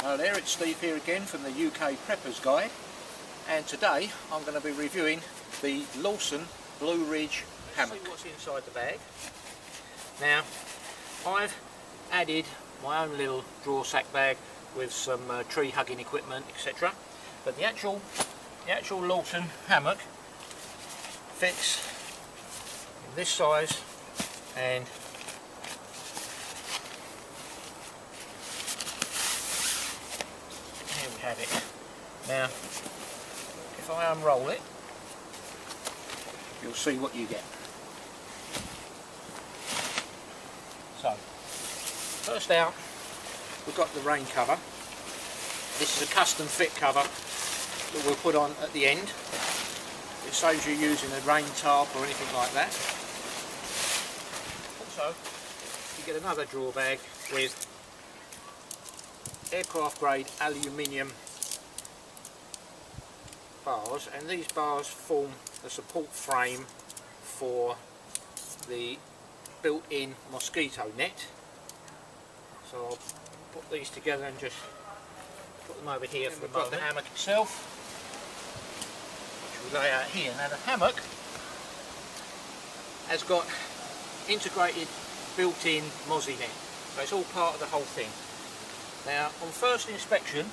Hello there, it's Steve here again from the UK Prepper's Guide, and today I'm going to be reviewing the Lawson Blue Ridge hammock. See what's inside the bag. Now I've added my own little drawer sack bag with some tree hugging equipment, etc. But the actual Lawson hammock fits in this size, and here we have it. Now if I unroll it, you'll see what you get. So first out, we've got the rain cover. This is a custom fit cover that we'll put on at the end. It saves you using a rain tarp or anything like that. Also, you get another drawer bag with aircraft grade aluminium bars, and these bars form the support frame for the built-in mosquito net. So I'll put these together and just put them over here for the moment. The hammock itself, which we'll lay out here. Now the hammock has got integrated built-in mozzie net, so it's all part of the whole thing. Now on first inspection,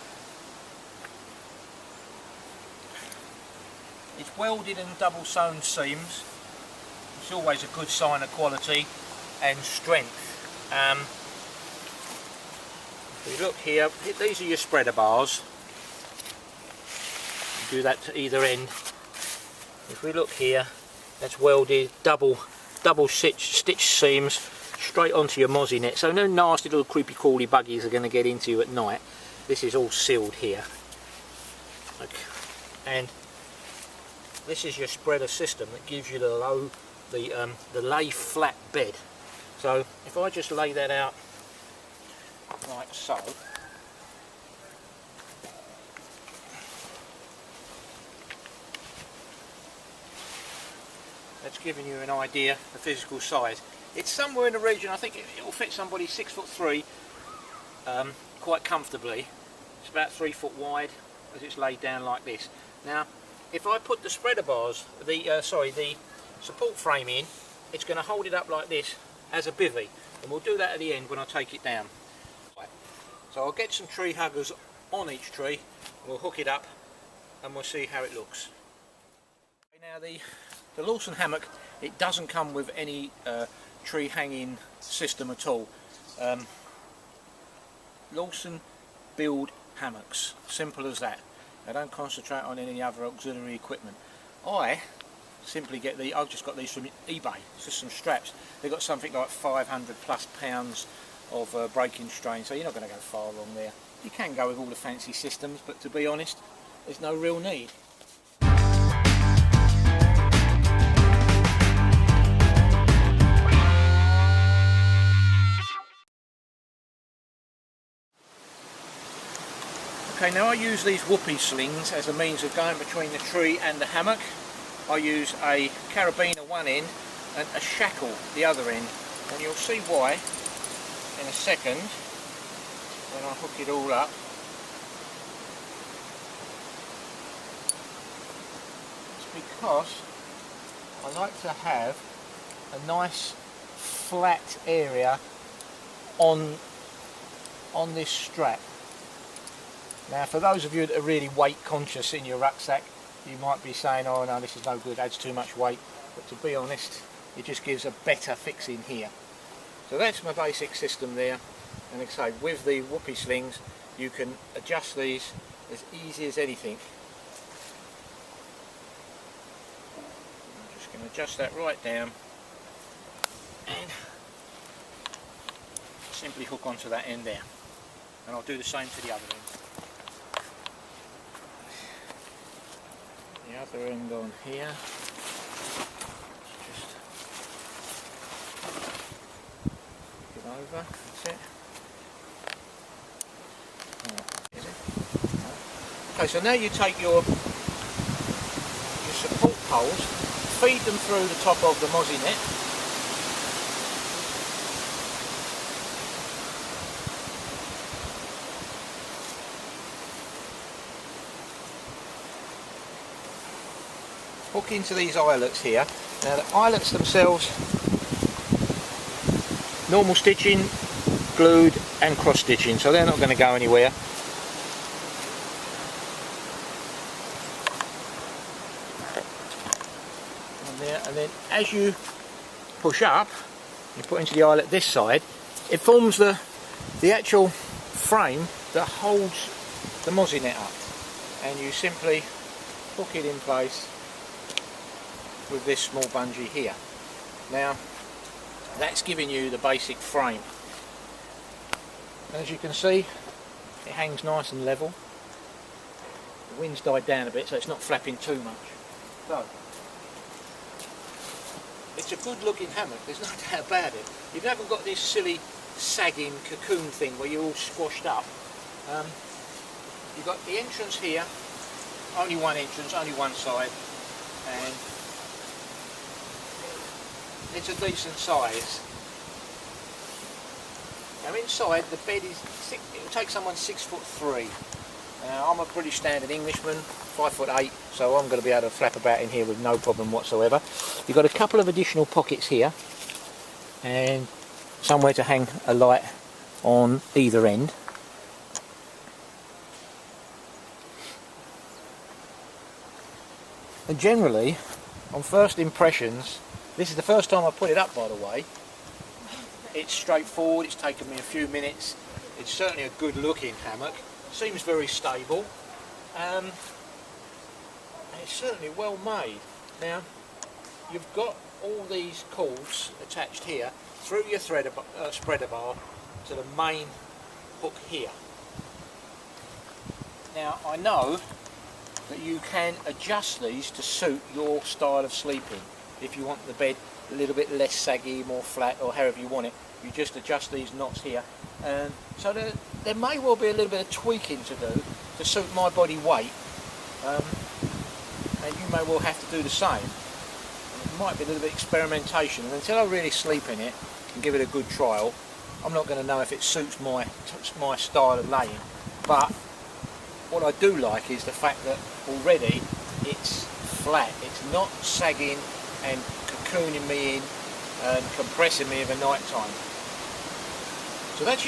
it's welded and double sewn seams. It's always a good sign of quality and strength. If we look here, these are your spreader bars. Do that to either end. If we look here, that's welded double stitch seams straight onto your mozzie net, so no nasty little creepy crawly buggies are going to get into you at night. This is all sealed here. Okay. And this is your spreader system that gives you the lay flat bed. So if I just lay that out like so, that's giving you an idea of the physical size. It's somewhere in the region, I think it will fit somebody 6'3", quite comfortably. It's about 3 foot wide as it's laid down like this. Now if I put the spreader bars, the support frame in, it's going to hold it up like this as a bivvy, and we'll do that at the end when I take it down. So I'll get some tree huggers on each tree, we'll hook it up and we'll see how it looks. Now the Lawson hammock, it doesn't come with any tree hanging system at all. Lawson build hammocks, simple as that. They don't concentrate on any other auxiliary equipment. I simply get I've just got these from eBay, it's just some straps. They've got something like 500 plus pounds of breaking strain, so you're not going to go far wrong there. You can go with all the fancy systems, but to be honest, there's no real need. Okay, now I use these whoopee slings as a means of going between the tree and the hammock. I use a carabiner one end and a shackle the other end, and you'll see why in a second when I hook it all up. It's because I like to have a nice flat area on this strap. Now for those of you that are really weight conscious in your rucksack, you might be saying, oh no, this is no good, adds too much weight, but to be honest, it just gives a better fix in here. So that's my basic system there, and like I say, with the whoopee slings you can adjust these as easy as anything. I'm just going to adjust that right down and simply hook onto that end there, and I'll do the same to the other end. The other end on here, just get over, that's it. Okay, so now you take your support poles, feed them through the top of the mozzie net, hook into these eyelets here. Now the eyelets themselves, normal stitching, glued and cross stitching, so they're not going to go anywhere. And then as you push up, you put into the eyelet this side, it forms the actual frame that holds the mozzie net up, and you simply hook it in place with this small bungee here. Now that's giving you the basic frame, and as you can see it hangs nice and level. The wind's died down a bit so it's not flapping too much. So it's a good looking hammock, there's no doubt about it. You haven't got this silly sagging cocoon thing where you're all squashed up. You've got the entrance here, only one entrance, only one side, and it's a decent size. Now inside the bed is, it will take someone 6'3". Now I'm a pretty standard Englishman, 5'8", so I'm going to be able to flap about in here with no problem whatsoever. You've got a couple of additional pockets here and somewhere to hang a light on either end. And generally, on first impressions, this is the first time I put it up by the way, it's straightforward, it's taken me a few minutes, it's certainly a good looking hammock. Seems very stable, and it's certainly well made. Now you've got all these cords attached here through your spreader bar to the main hook here. Now I know that you can adjust these to suit your style of sleeping. If you want the bed a little bit less saggy, more flat, or however you want it, you just adjust these knots here. So there may well be a little bit of tweaking to do to suit my body weight, and you may well have to do the same. And it might be a little bit of experimentation, and until I really sleep in it and give it a good trial, I'm not going to know if it suits my style of laying. But what I do like is the fact that already it's flat, it's not sagging and cocooning me in and compressing me over night time. So that's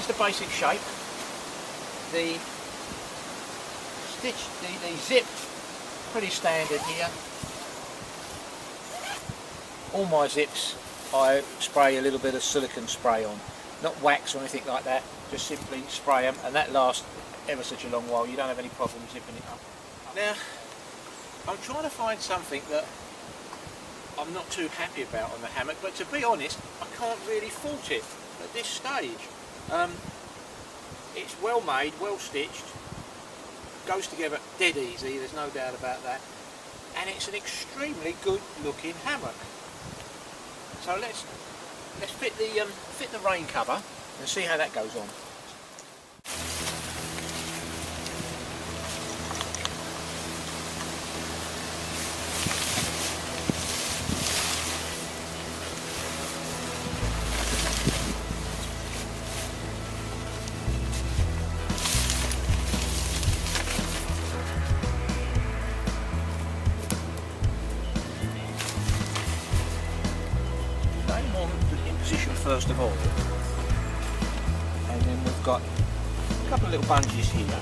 the basic shape. The zip, pretty standard here. All my zips I spray a little bit of silicone spray on, not wax or anything like that, just simply spray them, and that lasts ever such a long while. You don't have any problem zipping it up. Now I'm trying to find something that I'm not too happy about on the hammock, but to be honest I can't really fault it at this stage. It's well made, well stitched, goes together dead easy, there's no doubt about that, and it's an extremely good looking hammock. So let's fit the rain cover and see how that goes on. First of all, and then we've got a couple of little bungees here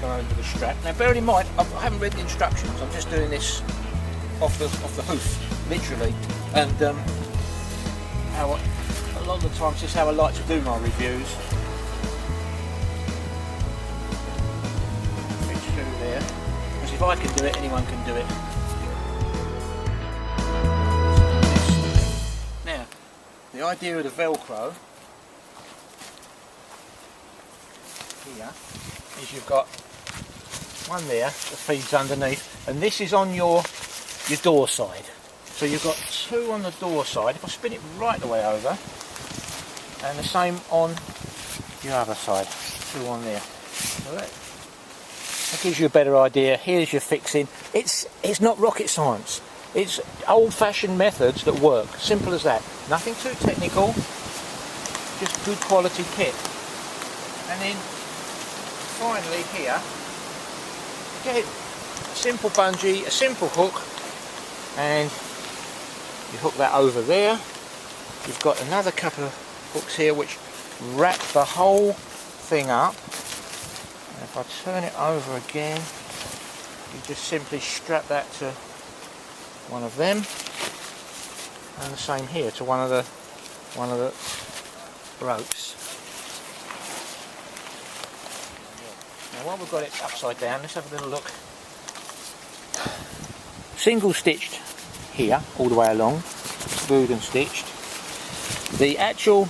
go over the strap. Now bear in mind I haven't read the instructions, I'm just doing this off the hoof literally, and a lot of the times this is how I like to do my reviews. Fix through there, because if I can do it, anyone can do it. The idea of the Velcro here is you've got one there that feeds underneath, and this is on your door side. So you've got two on the door side. If I spin it right the way over, and the same on your other side, two on there. So that gives you a better idea. Here's your fixing. It's not rocket science. It's old-fashioned methods that work. Simple as that. Nothing too technical, just good quality kit. And then finally here, again, simple bungee, a simple hook, and you hook that over there. You've got another couple of hooks here which wrap the whole thing up. And if I turn it over again, you just simply strap that to one of them, and the same here to one of the ropes. Now while we've got it upside down, let's have a little look. Single stitched here all the way along, glued and stitched. The actual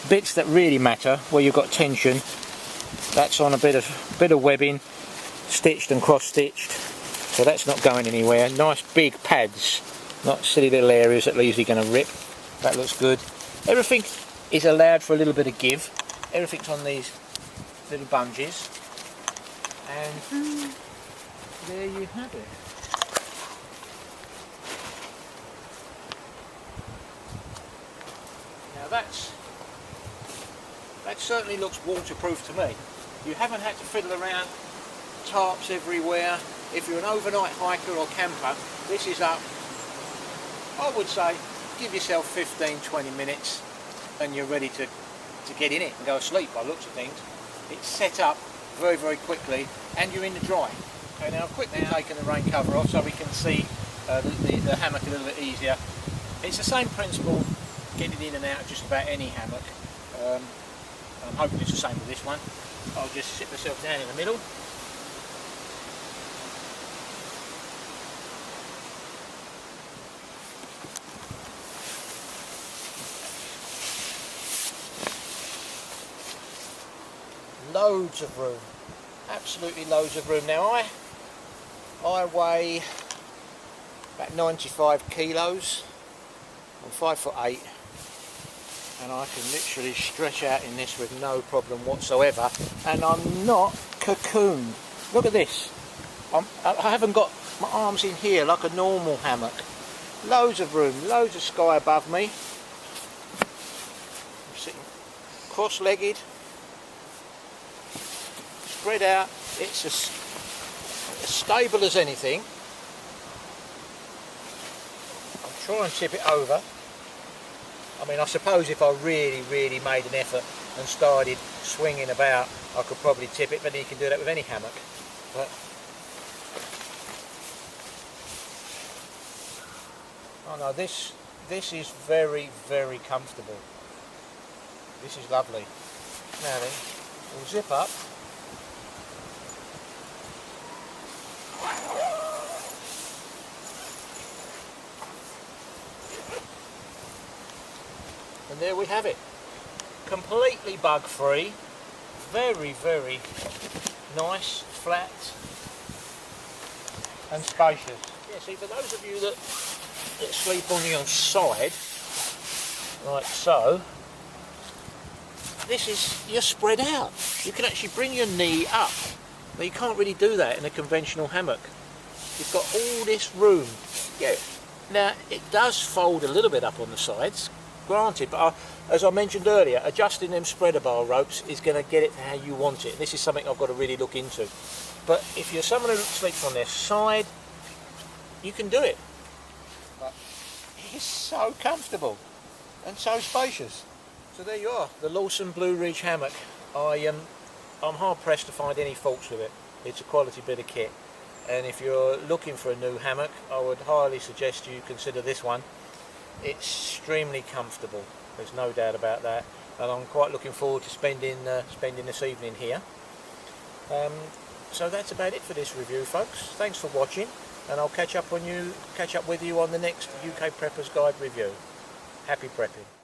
bits that really matter, where you've got tension, that's on a bit of webbing, stitched and cross stitched, so that's not going anywhere. Nice big pads, not silly little areas that are easily going to rip. That looks good. Everything is allowed for a little bit of give. Everything's on these little bungees, and there you have it. Now that certainly looks waterproof to me. You haven't had to fiddle around tarps everywhere. If you're an overnight hiker or camper, this is up, I would say, give yourself 15-20 minutes and you're ready to get in it and go to sleep by the looks of things. It's set up very, very quickly and you're in the dry. Okay, now I've quickly taken the rain cover off so we can see the hammock a little bit easier. It's the same principle, getting in and out of just about any hammock. I'm hoping it's the same with this one. I'll just sit myself down in the middle. Loads of room, absolutely loads of room. Now I weigh about 95 kilos, I'm 5'8", and I can literally stretch out in this with no problem whatsoever, and I'm not cocooned. Look at this, I haven't got my arms in here like a normal hammock. Loads of room, loads of sky above me. I'm sitting cross-legged, spread out. It's as stable as anything. I'll try and tip it over. I mean, I suppose if I really made an effort and started swinging about, I could probably tip it, but you can do that with any hammock. But oh no, this is very, very comfortable. This is lovely. Now then, we'll zip up. And there we have it, completely bug free, very, very nice, flat and spacious. Yeah, see, for those of you that sleep on your side, like so, this is, you're spread out. You can actually bring your knee up. Now you can't really do that in a conventional hammock. You've got all this room. Yeah. Now it does fold a little bit up on the sides, granted, but as I mentioned earlier, adjusting them spreader bar ropes is going to get it to how you want it. This is something I've got to really look into. But if you're someone who sleeps on their side, you can do it. But it's so comfortable and so spacious. So there you are, the Lawson Blue Ridge hammock. I'm hard pressed to find any faults with it. It's a quality bit of kit, and if you're looking for a new hammock, I would highly suggest you consider this one. It's extremely comfortable, there's no doubt about that, and I'm quite looking forward to spending this evening here. So that's about it for this review, folks. Thanks for watching, and I'll catch up with you on the next UK Prepper's Guide review. Happy prepping.